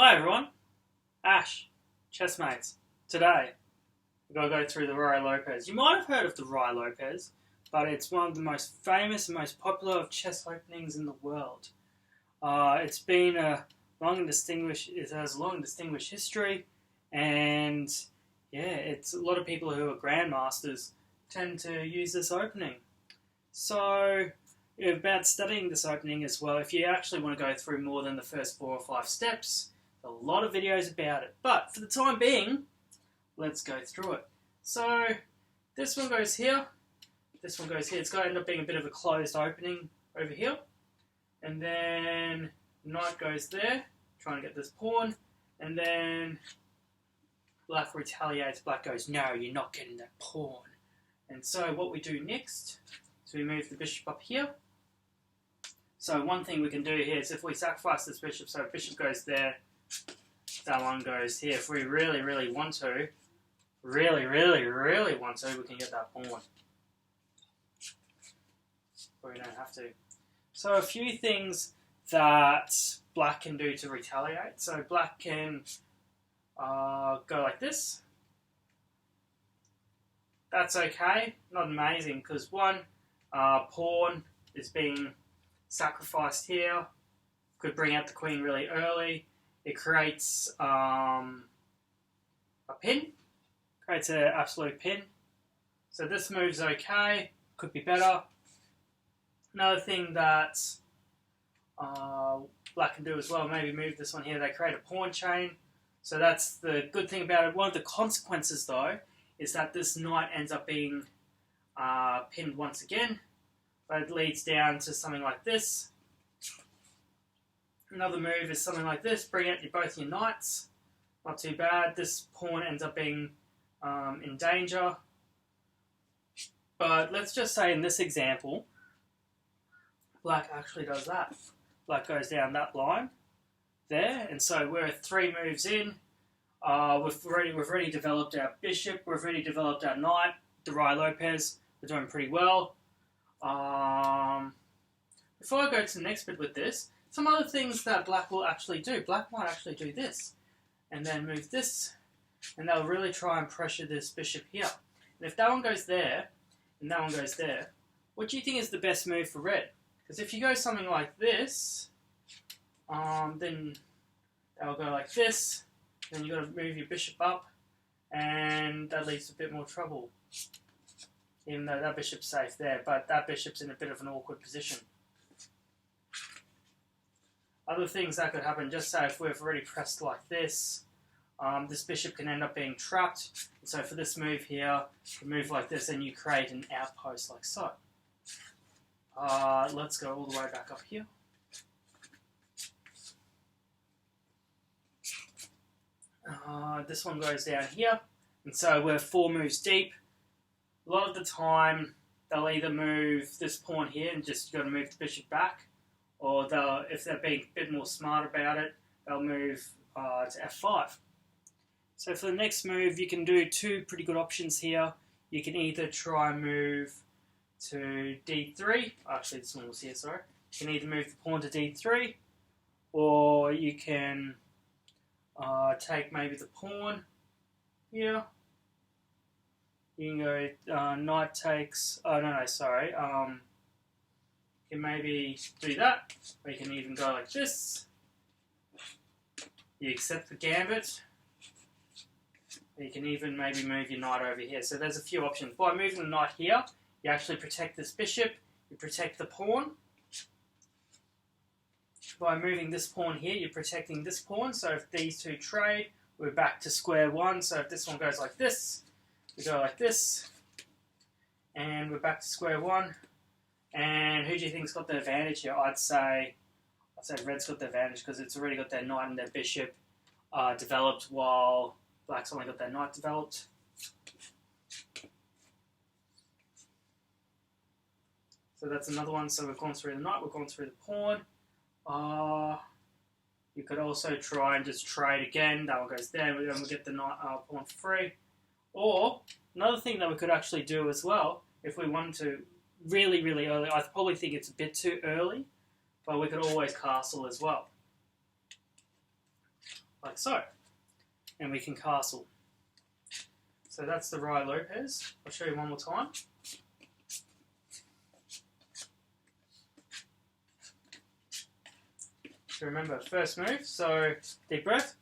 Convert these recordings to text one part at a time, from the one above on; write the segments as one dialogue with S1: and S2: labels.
S1: Hi everyone, Ash, chessmates. Today we're going to go through the Ruy Lopez. You might have heard of the Ruy Lopez, but it's one of the most famous and most popular of chess openings in the world. It's been it has a long and distinguished history, and yeah, it's a lot of people who are grandmasters tend to use this opening. So about studying this opening as well, if you actually want to go through more than the first 4 or 5 steps, a lot of videos about it. But for the time being, let's go through it. So this one goes here, this one goes here. It's going to end up being a bit of a closed opening over here. And then knight goes there, trying to get this pawn. And then black retaliates. Black goes, no, you're not getting that pawn. And so what we do next is we move the bishop up here. So one thing we can do here is if we sacrifice this bishop, so bishop goes there, that one goes here. If we really want to, really want to, we can get that pawn. But we don't have to. So a few things that black can do to retaliate. So black can go like this. That's okay, not amazing, because one pawn is being sacrificed here. Could bring out the queen really early. It creates a pin. Creates an absolute pin. So this move's okay. Could be better. Another thing that black can do as well, maybe move this one here. They create a pawn chain. So that's the good thing about it. One of the consequences, though, is that this knight ends up being pinned once again. But it leads down to something like this. Another move is something like this. Bring out both your knights. Not too bad. This pawn ends up being in danger. But let's just say in this example, black actually does that. Black goes down that line there. And so we're 3 moves in. We've already developed our bishop. We've already developed our knight. The Ruy Lopez. We're doing pretty well. Before I go to the next bit with this, some other things that black will actually do. Black might actually do this, and then move this, and they'll really try and pressure this bishop here. And if that one goes there, and that one goes there, what do you think is the best move for red? Because if you go something like this, then they'll go like this, then you've got to move your bishop up, and that leads to a bit more trouble. Even though that bishop's safe there, but that bishop's in a bit of an awkward position. Other things that could happen, just say if we've already pressed like this, this bishop can end up being trapped. So for this move here, you move like this and you create an outpost like so. Let's go all the way back up here. This one goes down here, and so we're 4 moves deep. A lot of the time, they'll either move this pawn here and just got to move the bishop back, or they'll, if they're being a bit more smart about it, they'll move to f5. So for the next move, you can do 2 pretty good options here. You can either try and move to d3. Actually, this one was here, sorry. You can either move the pawn to d3, or you can take maybe the pawn here. You can go knight takes. Oh no, sorry. You can maybe do that, or you can even go like this. You accept the gambit. Or you can even maybe move your knight over here. So there's a few options. By moving the knight here, you actually protect this bishop. You protect the pawn. By moving this pawn here, you're protecting this pawn. So if these 2 trade, we're back to square one. So if this one goes like this, we go like this, and we're back to square one. And who do you think's got the advantage here? I'd say red's got the advantage because it's already got their knight and their bishop developed, while black's only got their knight developed. So that's another one. So we've gone through the knight, we've gone through the pawn. You could also try and just trade again. That one goes there, and we'll get the knight pawn for free. Or another thing that we could actually do as well, if we wanted to really early, I probably think it's a bit too early, but we could always castle as well. like so. And we can castle. So that's the Ruy Lopez. I'll show you one more time. So remember, first move, so deep breath.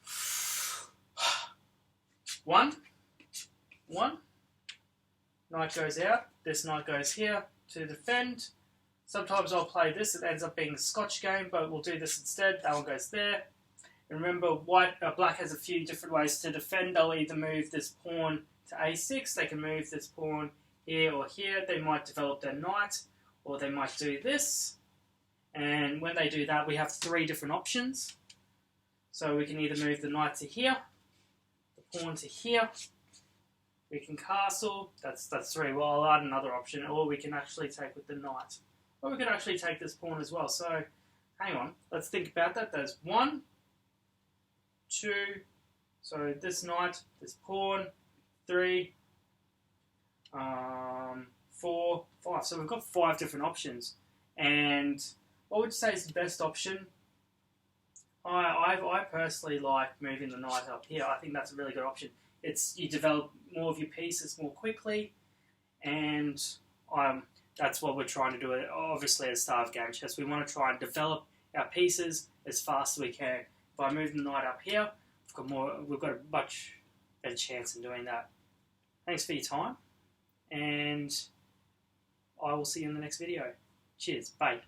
S1: 1, 1. Knight goes out, this knight goes here to defend. Sometimes I'll play this, it ends up being a Scotch game, but we'll do this instead. That one goes there. And remember, black has a few different ways to defend. They'll either move this pawn to a6, they can move this pawn here or here. They might develop their knight, or they might do this. And when they do that, we have 3 different options. So we can either move the knight to here, the pawn to here. We can castle. That's 3. Well, I'll add another option. Or we can actually take with the knight. Or we could actually take this pawn as well. So, hang on. Let's think about that. There's 1, 2. So this knight, this pawn, 3, 4, 5. So we've got 5 different options. And what would you say is the best option? I personally like moving the knight up here. I think that's a really good option. You develop more of your pieces more quickly, and that's what we're trying to do. Obviously, at the start of game chess, we want to try and develop our pieces as fast as we can. By moving the knight up here, we've got a much better chance in doing that. Thanks for your time, and I will see you in the next video. Cheers, bye.